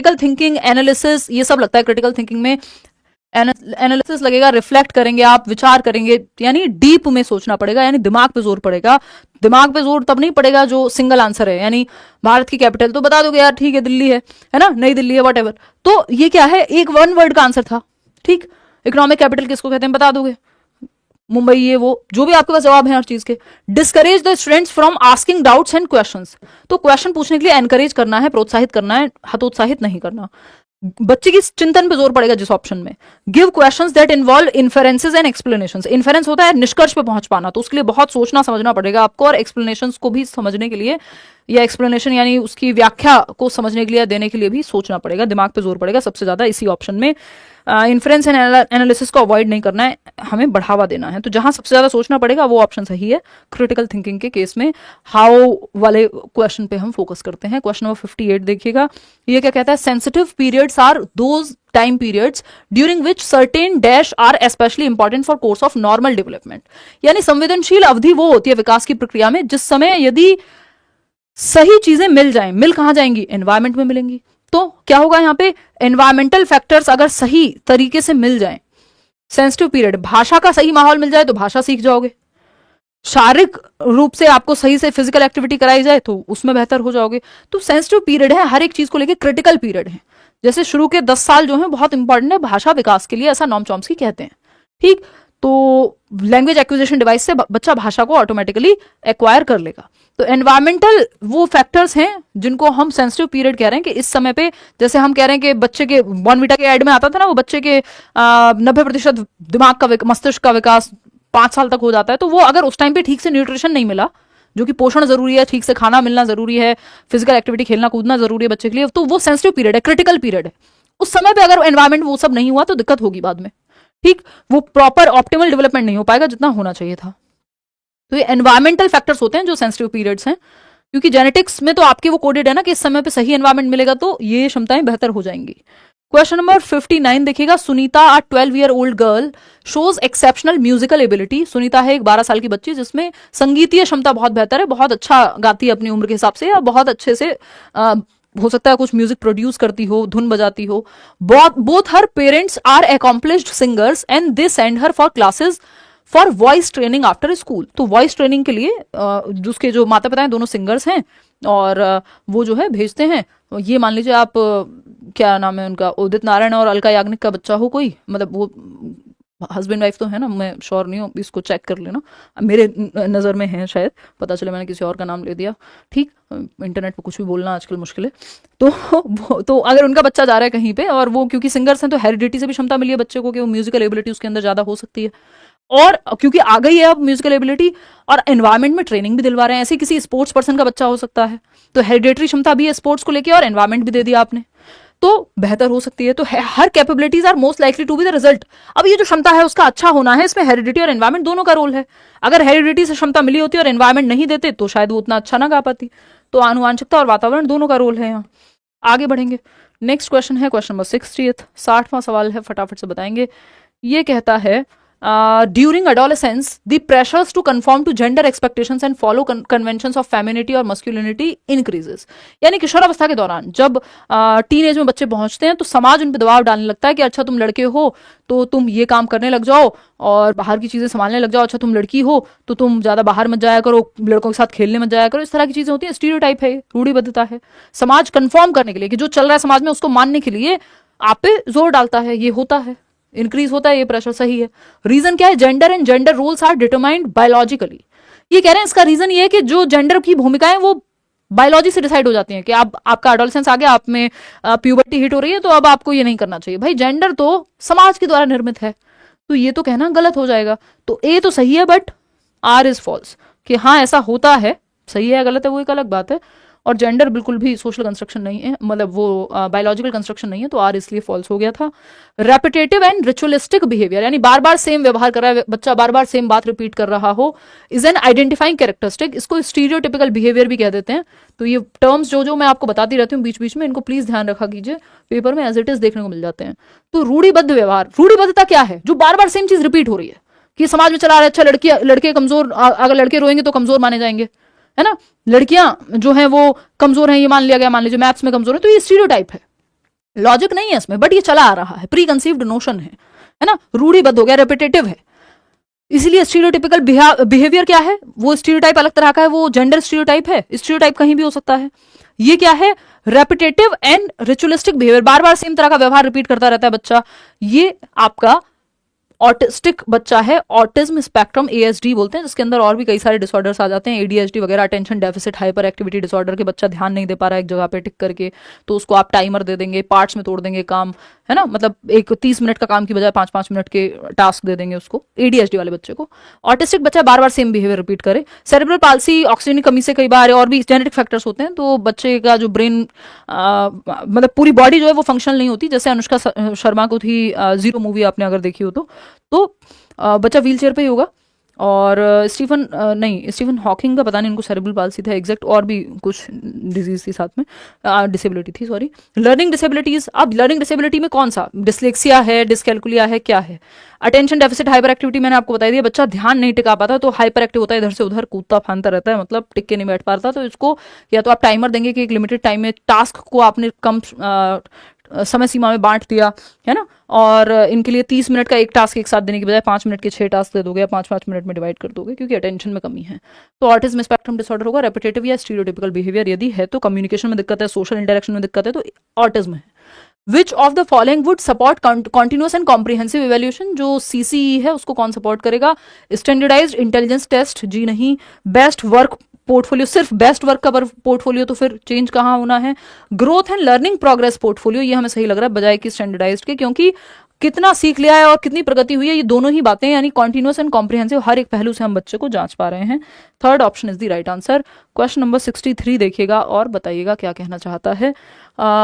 Critical thinking, analysis, ये सब लगता है क्रिटिकल थिंकिंग में। एनालिसिस लगेगा, रिफ्लेक्ट करेंगे आप, विचार करेंगे, यानी डीप में सोचना पड़ेगा, यानी दिमाग पे जोर पड़ेगा। दिमाग पे जोर तब नहीं पड़ेगा जो सिंगल आंसर है, यानी भारत की कैपिटल तो बता दोगे यार, ठीक है दिल्ली है ना, नई दिल्ली है, वट। तो ये क्या है, एक वन वर्ड का आंसर था, ठीक। इकोनॉमिक कैपिटल किसको कहते हैं बता दोगे, मुंबई, ये वो जो भी आपके पास जवाब है हर चीज के। Discourage the students from asking doubts and questions, तो क्वेश्चन पूछने के लिए एनकरेज करना है, प्रोत्साहित करना है, हतोत्साहित नहीं करना। बच्चे की चिंतन पे जोर पड़ेगा जिस ऑप्शन में। Give questions that involve inferences and explanations, inference होता है निष्कर्ष पे पहुंच पाना, तो उसके लिए बहुत सोचना समझना पड़ेगा आपको, और एक्सप्लेनेशंस को भी समझने के लिए, या एक्सप्लेनेशन यानी उसकी व्याख्या को समझने के लिए, देने के लिए भी सोचना पड़ेगा, दिमाग पे जोर पड़ेगा सबसे ज्यादा इसी ऑप्शन में। इन्फ्रेंस एंड एनालिसिस को अवॉइड नहीं करना है, हमें बढ़ावा देना है, तो जहां सबसे ज्यादा सोचना पड़ेगा वो ऑप्शन सही है क्रिटिकल थिंकिंग के केस में। हाउ वाले क्वेश्चन पे हम फोकस करते हैं। क्वेश्चन नंबर 58 देखिएगा, ये क्या कहता है, sensitive periods are those time periods during which certain dash are especially important for course of normal development, यानी संवेदनशील अवधि वो होती है विकास की प्रक्रिया में जिस समय यदि सही चीजें मिल जाएं, मिल कहां जाएंगी, एनवायरमेंट में मिलेंगी। तो क्या होगा यहाँ पे, एनवायरमेंटल फैक्टर्स अगर सही तरीके से मिल जाएं, सेंसिटिव पीरियड, भाषा का सही माहौल मिल जाए तो भाषा सीख जाओगे, शारीरिक रूप से आपको सही से फिजिकल एक्टिविटी कराई जाए तो उसमें बेहतर हो जाओगे। तो सेंसिटिव पीरियड है, हर एक चीज को लेके क्रिटिकल पीरियड है। जैसे शुरू के 10 साल जो है बहुत इंपॉर्टेंट है भाषा विकास के लिए, ऐसा नॉम चॉम्स्की कहते हैं, ठीक। तो लैंग्वेज एक्विजिशन डिवाइस से बच्चा भाषा को ऑटोमेटिकली एक्वायर कर लेगा। तो एनवायरमेंटल वो फैक्टर्स हैं जिनको हम सेंसिटिव पीरियड कह रहे हैं, कि इस समय पे, जैसे हम कह रहे हैं कि बच्चे के बॉर्नविटा के ऐड में आता था ना, वो बच्चे के 90% दिमाग का मस्तिष्क का विकास 5 साल तक हो जाता है। तो वो अगर उस टाइम पे ठीक से न्यूट्रिशन नहीं मिला, जो कि पोषण जरूरी है, ठीक से खाना मिलना जरूरी है, फिजिकल एक्टिविटी खेलना कूदना जरूरी है बच्चे के लिए, तो वो सेंसिटिव पीरियड है, क्रिटिकल पीरियड है। उस समय पे अगर एनवायरमेंट वो सब नहीं हुआ तो दिक्कत होगी बाद में, ठीक। वो प्रॉपर ऑप्टिमल डेवलपमेंट नहीं हो पाएगा जितना होना चाहिए था। तो ये एनवायरमेंटल फैक्टर्स होते हैं जो सेंसिटिव पीरियड्स हैं, क्योंकि जेनेटिक्स में तो आपके वो कोडेड है ना कि इस समय पे सही एनवायरमेंट मिलेगा तो ये क्षमताएं बेहतर हो जाएंगी। क्वेश्चन नंबर 59 देखिएगा, सुनीता अ 12-year-old girl shows exceptional musical ability. Sunita है एक 12 साल की बच्ची जिसमें संगीतीय क्षमता बहुत बेहतर है, बहुत अच्छा गाती है अपनी उम्र के हिसाब से, या बहुत अच्छे से हो सकता है कुछ म्यूजिक प्रोड्यूस करती हो, धुन बजाती हो। Both her parents are accomplished singers and they send her for classes for voice training after school. तो वॉइस ट्रेनिंग के लिए उसके जो माता पिता हैं दोनों सिंगर्स हैं, और वो जो है भेजते हैं। ये मान लीजिए आप क्या नाम है उनका, उदित नारायण और अलका याग्निक का बच्चा हो कोई, मतलब वो हस्बैंड वाइफ तो है ना, मैं श्योर नहीं हूँ, इसको चेक कर लेना, मेरे नज़र में है, शायद पता चले मैंने किसी और का नाम ले दिया, ठीक। इंटरनेट पे कुछ भी बोलना आजकल मुश्किल है। तो अगर उनका बच्चा जा रहा है कहीं पे, और वो क्योंकि सिंगर्स हैं तो हेरिडिटी से भी क्षमता मिली है बच्चे को कि वो म्यूजिकल एबिलिटी उसके अंदर ज़्यादा हो सकती है, और क्योंकि आ गई है अब म्यूजिकल एबिलिटी, और एनवायरमेंट में ट्रेनिंग भी दिलवा रहे हैं, ऐसे किसी स्पोर्ट्स पर्सन का बच्चा हो सकता है, तो हेरिडेटरी क्षमता भी है स्पोर्ट्स को लेके, और एनवायरमेंट भी दे दिया आपने, तो बेहतर हो सकती है। तो हर capabilities are most likely to be the result. अब ये जो क्षमता है उसका अच्छा होना है, इसमें हेरिडिटी और एनवायरमेंट दोनों का रोल है। अगर हेरिडिटी से क्षमता मिली होती और एनवायरमेंट नहीं देते तो शायद वो उतना अच्छा ना गा पाती। तो आनुवांशिकता और वातावरण दोनों का रोल है यहाँ। आगे बढ़ेंगे, नेक्स्ट क्वेश्चन है क्वेश्चन नंबर 60, 60वां सवाल है, फटाफट से बताएंगे। ये कहता है, during adolescence the pressures to conform to gender expectations and follow conventions of femininity और masculinity increases। यानी किशोरावस्था के दौरान जब टीनेज में बच्चे पहुंचते हैं तो समाज उन पर दबाव डालने लगता है कि अच्छा तुम लड़के हो तो तुम ये काम करने लग जाओ और बाहर की चीजें संभालने लग जाओ, अच्छा तुम लड़की हो तो तुम ज्यादा बाहर मत जाया करो, लड़कों के साथ खेलने मत जाया करो। इस तरह की चीजें होती है, स्टीरियोटाइप है, रूढ़िबद्धता है। समाज कंफर्म करने के लिए कि जो चल रहा है समाज में उसको मानने के लिए आप पे जोर डालता है, ये होता है, इंक्रीज होता है ये प्रेशर, सही है। रीजन क्या है, gender and gender roles are determined biologically. ये कह रहे हैं इसका रीजन ये है कि जो जेंडर की भूमिकाएं वो बायोलॉजी से डिसाइड हो जाती हैं कि आपका एडोलेसेंस आ गया, आप में प्यूबर्टी हिट हो रही है, तो अब आपको ये नहीं करना चाहिए। भाई जेंडर तो समाज के द्वारा निर्मित है, तो ये तो कहना गलत हो जाएगा। तो ए तो सही है बट आर इज फॉल्स, कि हाँ ऐसा होता है, सही है गलत है वो एक अलग बात है। और जेंडर बिल्कुल भी सोशल कंस्ट्रक्शन नहीं है, मतलब वो बायोलॉजिकल कंस्ट्रक्शन नहीं है, तो आर इसलिए फॉल्स हो गया था। रेपिटेटिव एंड रिचुअलिस्टिक बिहेवियर, यानी बार बार सेम व्यवहार कर रहा है बच्चा, बार बार सेम बात रिपीट कर रहा हो, इज एन आइडेंटिफाइंग कैरेक्टरिस्टिक। इसको स्टीरियोटिपिकल बिहेवियर भी कह देते हैं। तो ये टर्म्स जो मैं आपको बताती रहती हूँ बीच बीच में, इनको प्लीज ध्यान रखा कीजिए, पेपर में एज इट इज देखने को मिल जाते हैं। तो रूढ़िबद्ध व्यवहार, रूढ़िबद्धता क्या है, जो बार बार सेम चीज रिपीट हो रही है कि समाज में चला रहा है, अच्छा लड़के कमजोर, अगर लड़के रोएंगे तो कमजोर माने जाएंगे, है ना, लड़कियां जो हैं वो कमजोर हैं, ये मान लिया गया, मान लीजिए मैथ्स में कमजोर है, तो ये स्टीरियोटाइप है। लॉजिक नहीं है इसमें, बट ये चला आ रहा है, प्री कंसीव्ड नोशन है ना, रूढ़िबद्ध हो गया, रेपिटेटिव है। इसीलिए स्टीरियोटिपिकल बिहेवियर क्या है, वो स्टीरियोटाइप अलग तरह का है, वो जेंडर स्टीरियोटाइप है, स्टीरियोटाइप कहीं भी हो सकता है। ये क्या है, repetitive and ritualistic behaviour, bar bar same तरह का व्यवहार रिपीट करता रहता है बच्चा, ये आपका ऑटिस्टिक बच्चा है। ऑटिज्म स्पेक्ट्रम एएसडी बोलते हैं, जिसके अंदर और भी कई सारे डिसऑर्डर्स आ जाते हैं, एडीएचडी वगैरह, attention deficit hyper activity disorder के बच्चा ध्यान नहीं दे पा रहा है एक जगह पे टिक करके, तो उसको आप टाइमर दे देंगे, पार्ट्स में तोड़ देंगे काम, है ना, मतलब एक 30 मिनट का काम की बजाय 5-5 मिनट के टास्क दे देंगे उसको, एडीएचडी वाले बच्चे को। ऑटिस्टिक बच्चा बार बार सेम बिहेवियर रिपीट करे। सेरेब्रल पाल्सी, ऑक्सीजन की कमी से कई बार, और भी जेनेटिक फैक्टर्स होते हैं, तो बच्चे का जो ब्रेन मतलब पूरी बॉडी जो है वो फंक्शनल नहीं होती, जैसे अनुष्का शर्मा को थी जीरो मूवी आपने अगर देखी हो तो बच्चा व्हीलचेयर पे ही होगा। और स्टीफन हॉकिंग का पता नहीं, उनको सेरेब्रल पाल्सी था एग्जैक्ट, और भी कुछ डिजीज थी साथ में, डिसेबिलिटी थी, सॉरी। लर्निंग डिसेबिलिटीज, अब लर्निंग डिसेबिलिटी में कौन सा, डिसलेक्सिया है, डिसकैलकुलिया है, क्या है। अटेंशन डेफिसिट हाइपर एक्टिविटी मैंने आपको बताई दी, बच्चा ध्यान नहीं टिका पाता तो हाइपर एक्टिव होता है, इधर से उधर कूदता फांदता रहता है, मतलब टिक के नहीं बैठ पाता, तो इसको या तो आप टाइमर देंगे कि एक लिमिटेड टाइम में टास्क को आपने कम समय सीमा में बांट दिया, है ना, और इनके लिए 30 मिनट का एक टास्क एक साथ देने की बजाय 5 मिनट के 6 टास्क दे दोगे या 5-5 मिनट में डिवाइड कर दोगे, क्योंकि अटेंशन में कमी है। तो ऑटिज्म स्पेक्ट्रम डिसऑर्डर होगा। रेपिटेटिव या स्टीरियोटिपिकल बिहेवियर यदि है तो कम्युनिकेशन में दिक्कत है, सोशल इंटरेक्शन में दिक्कत है, तो ऑटिज्म है। Which of the following would support continuous and comprehensive evaluation, जो सीसीई है उसको कौन सपोर्ट करेगा। स्टैंडर्डाइज्ड इंटेलिजेंस टेस्ट, जी नहीं। बेस्ट वर्क पोर्टफोलियो, सिर्फ बेस्ट वर्क का पोर्टफोलियो, तो फिर चेंज कहाँ होना है। Growth and learning progress portfolio, ये हमें सही लग रहा है बजाय कि स्टैंडर्डाइज्ड के, क्योंकि कितना सीख लिया है और कितनी प्रगति हुई है, ये दोनों ही बातें, यानी कॉन्टिन्यूअस एंड कॉम्प्रिहेंसिव, हर एक पहलू से हम बच्चे को जांच पा रहे हैं। Third option is the right answer. Question number 63 देखिएगा और बताइएगा क्या कहना चाहता है।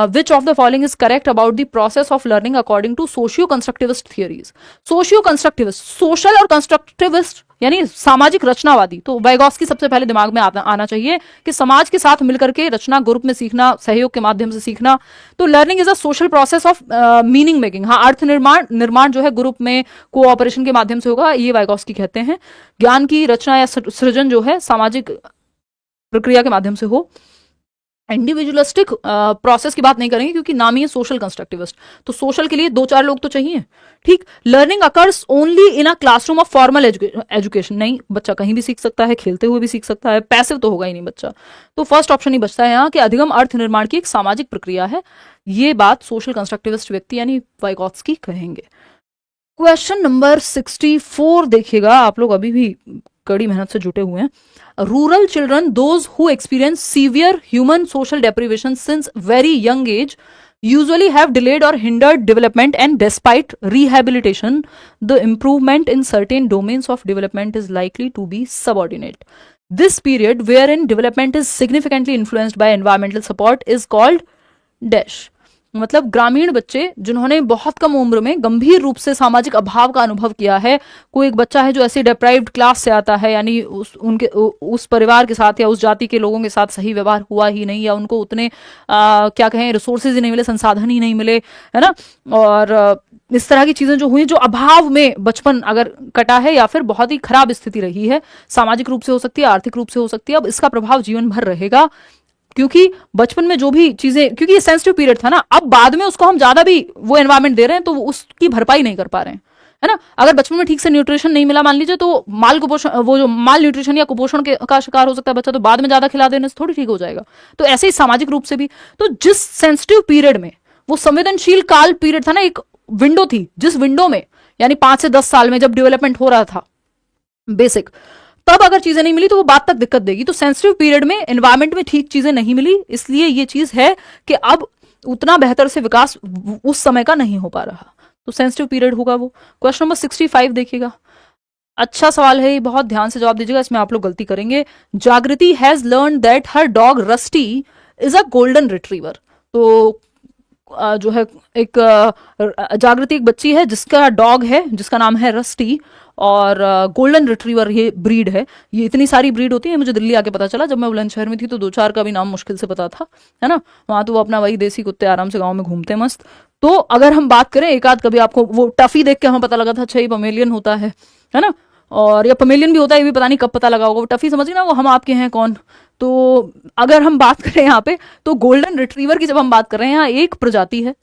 Which of the following is correct about the process of learning according to socio constructivist theories. Socio constructivist, social और कंस्ट्रक्टिविस्ट यानी सामाजिक रचनावादी, तो वाइगॉस्की सबसे पहले दिमाग में आना चाहिए कि समाज के साथ मिलकर के रचना, ग्रुप में सीखना, सहयोग के माध्यम से सीखना। तो learning is a social process of meaning making, हाँ, अर्थ निर्माण जो है ग्रुप में कोऑपरेशन के माध्यम से होगा, ये वाइगॉस्की कहते हैं। ज्ञान की रचना या सृजन जो है सामाजिक प्रक्रिया के माध्यम से हो। इंडिविजुअलिस्टिक प्रोसेस की बात नहीं करेंगे क्योंकि नाम ही है सोशल कंस्ट्रक्टिविस्ट, तो सोशल के लिए 2-4 लोग तो चाहिए, ठीक। Learning occurs only in a classroom of formal education, नहीं, बच्चा कहीं भी सीख सकता है, खेलते हुए भी सीख सकता है, पैसिव तो होगा ही नहीं बच्चा। तो फर्स्ट ऑप्शन ही बचता है यहाँ कि अधिगम अर्थ निर्माण की एक सामाजिक प्रक्रिया है, ये बात सोशल कंस्ट्रक्टिविस्ट व्यक्ति यानी वाइगॉत्स्की कहेंगे। क्वेश्चन नंबर 64 देखिएगा, आप लोग अभी भी कड़ी मेहनत से जुटे हुए हैं। Rural children, those who experience severe human social deprivation since very young age, usually have delayed or hindered development, and despite rehabilitation the improvement in certain domains of development is likely to be subordinate. This period wherein development is significantly influenced by environmental support is called dash. मतलब ग्रामीण बच्चे जिन्होंने बहुत कम उम्र में गंभीर रूप से सामाजिक अभाव का अनुभव किया है, कोई एक बच्चा है जो ऐसे डिप्राइव्ड क्लास से आता है, यानी उस परिवार के साथ या उस जाति के लोगों के साथ सही व्यवहार हुआ ही नहीं, या उनको उतने क्या कहें रिसोर्सेज ही नहीं मिले, संसाधन ही नहीं मिले, है ना, और इस तरह की चीजें जो हुई, जो अभाव में बचपन अगर कटा है या फिर बहुत ही खराब स्थिति रही है, सामाजिक रूप से हो सकती है, आर्थिक रूप से हो सकती है, अब इसका प्रभाव जीवन भर रहेगा, क्योंकि बचपन में जो भी चीजें, क्योंकि ये सेंसिटिव पीरियड था ना, अब बाद में उसको हम ज्यादा भी वो एनवायरमेंट दे रहे हैं तो उसकी भरपाई नहीं कर पा रहे हैं, है ना। अगर बचपन में ठीक से न्यूट्रिशन नहीं मिला मान लीजिए, तो माल कुपोषण, वो जो माल न्यूट्रिशन या कुपोषण का शिकार हो सकता है बच्चा, तो बाद में ज्यादा खिला देने से थोड़ी ठीक हो जाएगा। तो ऐसे ही सामाजिक रूप से भी, तो जिस सेंसिटिव पीरियड में, वो संवेदनशील काल पीरियड था ना, एक विंडो थी, जिस विंडो में यानी 5 से 10 साल में जब डेवलपमेंट हो रहा था बेसिक, तब अगर चीजें नहीं मिली तो वो बाद तक दिक्कत देगी। तो सेंसिटिव पीरियड में एनवायरमेंट में ठीक चीजें नहीं मिली, इसलिए ये चीज है कि अब उतना बेहतर से विकास उस समय का नहीं हो पा रहा, तो सेंसिटिव पीरियड होगा वो। क्वेश्चन नंबर 65 देखिएगा, अच्छा सवाल है, बहुत ध्यान से जवाब दीजिएगा, इसमें आप लोग गलती करेंगे। जागृति has learn that her dog rusty is a golden retriever. तो जो है एक जागृति एक बच्ची है जिसका डॉग है जिसका नाम है रस्टी, और गोल्डन रिट्रीवर ये ब्रीड है। ये इतनी सारी ब्रीड होती है, मुझे दिल्ली आके पता चला, जब मैं बुलंदशहर में थी तो 2-4 का भी नाम मुश्किल से पता था, है ना। वहां तो वो अपना वही देसी कुत्ते आराम से गांव में घूमते मस्त। तो अगर हम बात करें, एक आध कभी आपको वो टफी देख के हमें पता लगा था, अच्छा ये पमेलियन होता है ना, और या पमेलियन भी होता है, ये भी पता नहीं कब पता लगा होगा। वो टफी समझिए ना, वो हम आपके हैं कौन। तो अगर हम बात करें यहाँ पे, तो गोल्डन रिट्रीवर की जब हम बात कर रहे हैं, यहाँ एक प्रजाति है